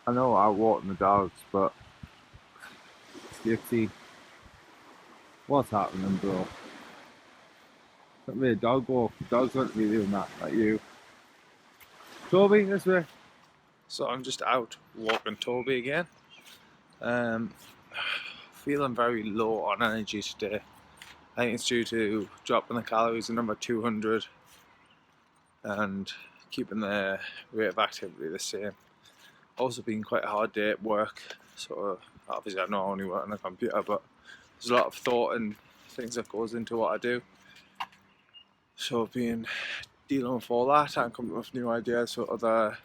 I know I walking the dogs, but Skipsy, what's happening, bro? Let me a dog walk. The dogs won't be doing that, like you. Toby, this way. So I'm just out walking Toby again. Um, Feeling very low on energy today. I think it's due to dropping the calories a number 200 and keeping the rate of activity the same. Also been quite a hard day at work, so obviously I not only work on a computer, but there's a lot of thought and things that goes into what I do. So I've been dealing with all that and coming up with new ideas for other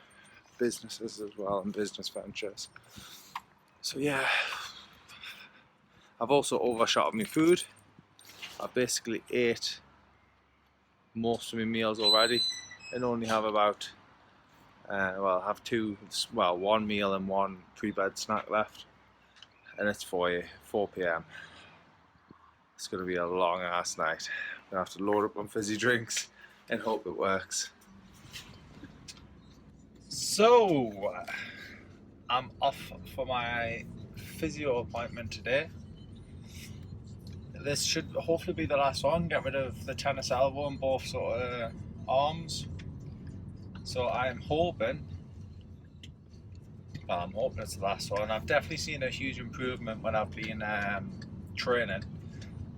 businesses as well and business ventures. So yeah, I've also overshot on my food. I basically ate most of my meals already and only have about I have one meal and one pre-bed snack left, and it's 4 p.m. It's going to be a long ass night. I'm going to have to load up on fizzy drinks and hope it works. So, I'm off for my physio appointment today. This should hopefully be the last one. Get rid of the tennis elbow in both sort of arms. So I'm hoping it's the last one. I've definitely seen a huge improvement when I've been training.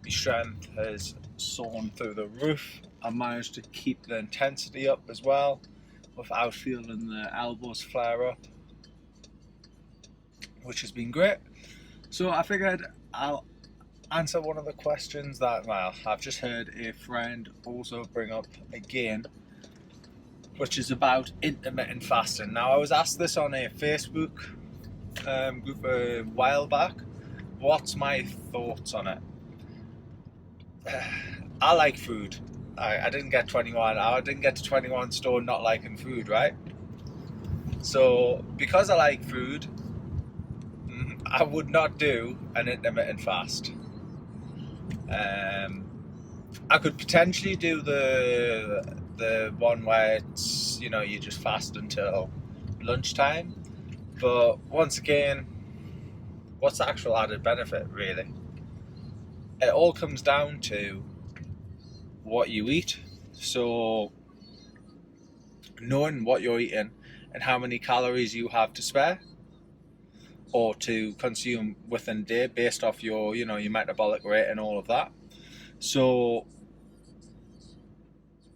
My strength has soared through the roof. I managed to keep the intensity up as well without feeling the elbows flare up, which has been great. So I figured I'll answer one of the questions that, I've just heard a friend also bring up again, which is about intermittent fasting. Now, I was asked this on a Facebook group a while back. What's my thoughts on it? I like food. I didn't get 21. I didn't get to 21 stone not liking food, right? So because I like food, I would not do an intermittent fast. I could potentially do the one where it's, you just fast until lunchtime. But once again, what's the actual added benefit, really? It all comes down to what you eat. So knowing what you're eating and how many calories you have to spare or to consume within a day based off your metabolic rate and all of that. So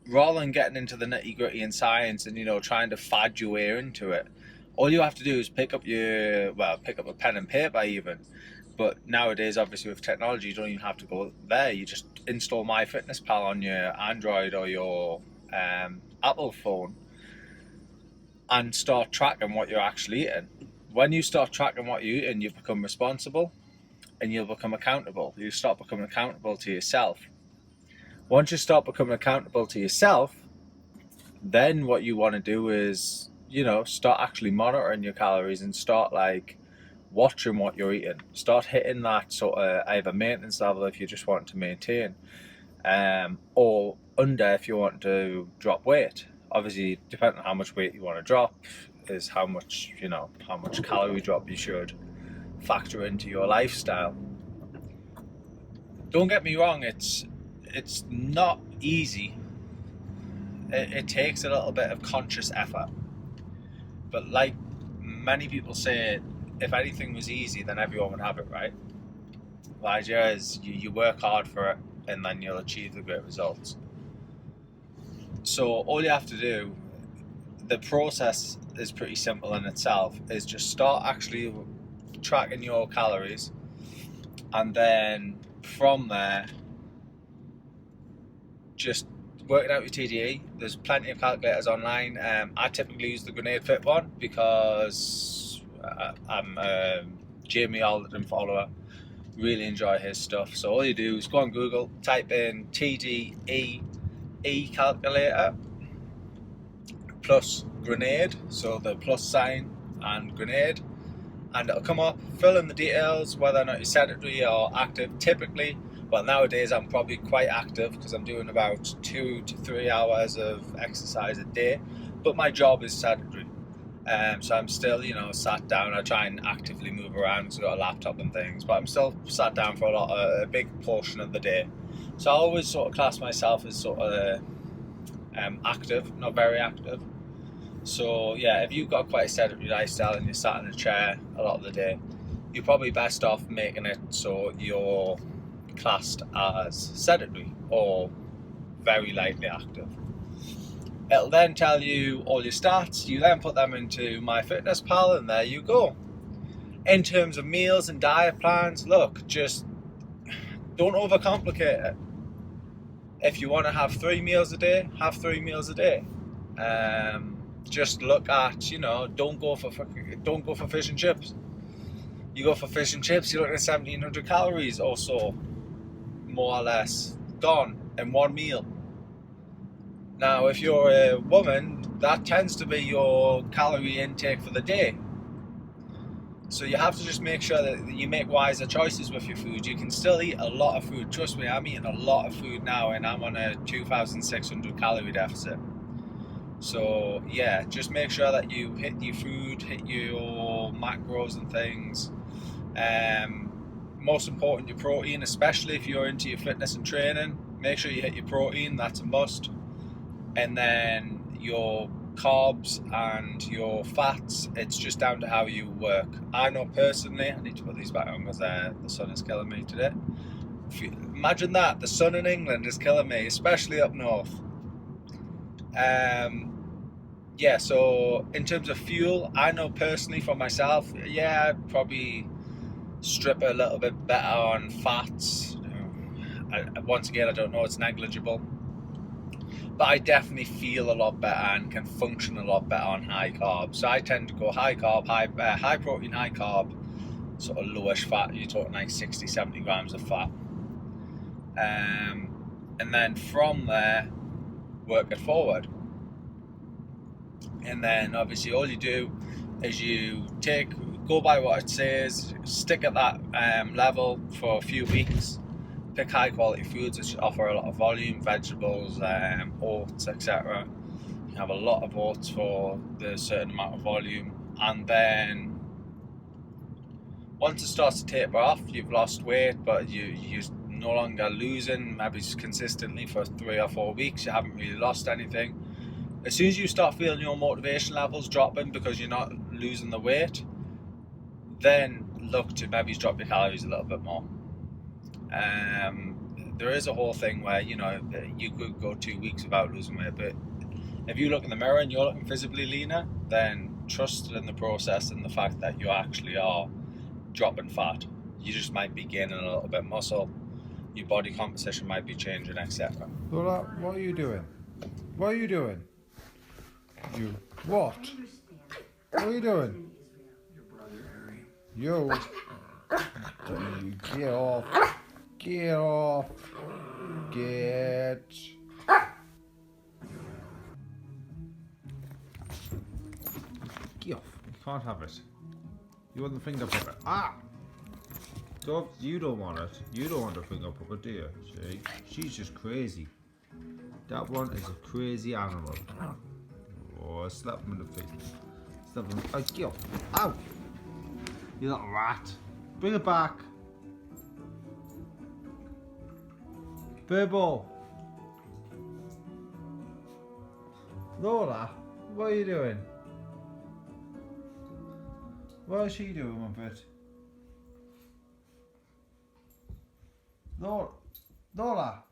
rather than getting into the nitty gritty and science and trying to fad your way into it, all you have to do is pick up a pen and paper even. But nowadays, obviously with technology, you don't even have to go there. You just install MyFitnessPal on your Android or your Apple phone and start tracking what you're actually eating. When you start tracking what you're eating, you become responsible and you'll become accountable. You start becoming accountable to yourself. Once you start becoming accountable to yourself, then what you want to do is, start actually monitoring your calories and start watching what you're eating. Start hitting that sort of either maintenance level if you just want to maintain, or under if you want to drop weight. Obviously, depending on how much weight you want to drop, is how much calorie drop you should factor into your lifestyle. Don't get me wrong, it's not easy. It takes a little bit of conscious effort. But like many people say, if anything was easy, then everyone would have it, right? The idea is you work hard for it and then you'll achieve the great results. So all you have to do, the process is pretty simple in itself, is just start actually tracking your calories, and then from there just working out your TDE. There's plenty of calculators online. I typically use the Grenade Fit one because I'm a Jamie Alderton follower. Really enjoy his stuff. So all you do is go on Google, type in TDE calculator plus Grenade, so the plus sign and Grenade, and it'll come up, fill in the details, whether or not you're sedentary or active. Typically, well, nowadays I'm probably quite active because I'm doing about 2 to 3 hours of exercise a day, but my job is sedentary. So I'm still, sat down. I try and actively move around because I've got a laptop and things, but I'm still sat down for a big portion of the day. So I always sort of class myself as sort of active, not very active. So yeah, if you've got quite a sedentary lifestyle and you're sat in a chair a lot of the day, you're probably best off making it so you're classed as sedentary or very lightly active. It'll then tell you all your stats. You then put them into MyFitnessPal, and there you go. In terms of meals and diet plans, look, just don't overcomplicate it. If you want to have 3 meals a day, have 3 meals a day. Just look at, don't go for fish and chips. You go for fish and chips, you're looking at 1,700 calories or so, more or less, gone in one meal. Now, if you're a woman, that tends to be your calorie intake for the day. So you have to just make sure that you make wiser choices with your food. You can still eat a lot of food. Trust me, I'm eating a lot of food now, and I'm on a 2,600 calorie deficit. So yeah, just make sure that you hit your food, hit your macros and things. Most important, your protein, especially if you're into your fitness and training. Make sure you hit your protein, that's a must. And then your carbs and your fats, it's just down to how you work. I know personally, I need to put these back on because the sun is killing me today. Imagine that, the sun in England is killing me, especially up north. Yeah, so in terms of fuel, I know personally for myself, yeah, I'd probably strip a little bit better on fats. Once again, I don't know, it's negligible. But I definitely feel a lot better and can function a lot better on high carb. So I tend to go high carb, high protein, high carb, sort of lowish fat. You're talking like 60, 70 grams of fat. And then from there, work it forward. And then obviously all you do is you go by what it says, stick at that level for a few weeks. Pick high quality foods which offer a lot of volume, vegetables, oats, etc. You have a lot of oats for the certain amount of volume, and then once it starts to taper off, you've lost weight, but you're no longer losing, maybe consistently for 3 or 4 weeks, you haven't really lost anything. As soon as you start feeling your motivation levels dropping because you're not losing the weight, then look to maybe drop your calories a little bit more. There is a whole thing where you could go 2 weeks without losing weight, but if you look in the mirror and you're looking visibly leaner, then trust in the process and the fact that you actually are dropping fat. You just might be gaining a little bit of muscle, your body composition might be changing, etc. Laura, what are you doing? What are you doing? What? What are you doing? You get off. Get off. Get. Get off. You can't have it. You want the finger puppet. Ah! You don't want it. You don't want a finger puppet, do you? See? She's just crazy. That one is a crazy animal. Oh, slap him in the face. Slap him. Oh, get off. Ow! You little rat. Bring it back. Burbo. Lola, what are you doing? What is she doing, Muppet? Lola.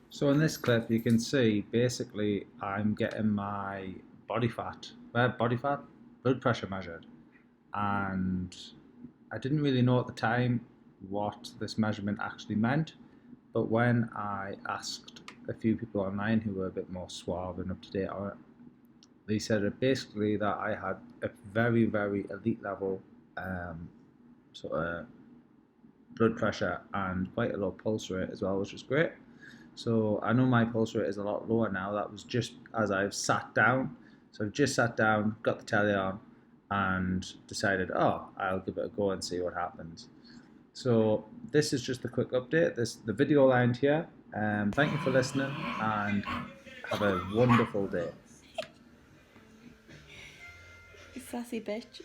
So in this clip, you can see basically I'm getting my blood pressure measured, and I didn't really know at the time what this measurement actually meant, but when I asked a few people online who were a bit more suave and up to date on it, they said basically that I had a very, very elite level sort of blood pressure and quite a low pulse rate as well, which was great. So I know my pulse rate is a lot lower now. That was just as I've sat down. So I've just sat down, got the telly on, and decided, I'll give it a go and see what happens. So this is just a quick update. The video will end here. Thank you for listening, and have a wonderful day. Sassy bitch.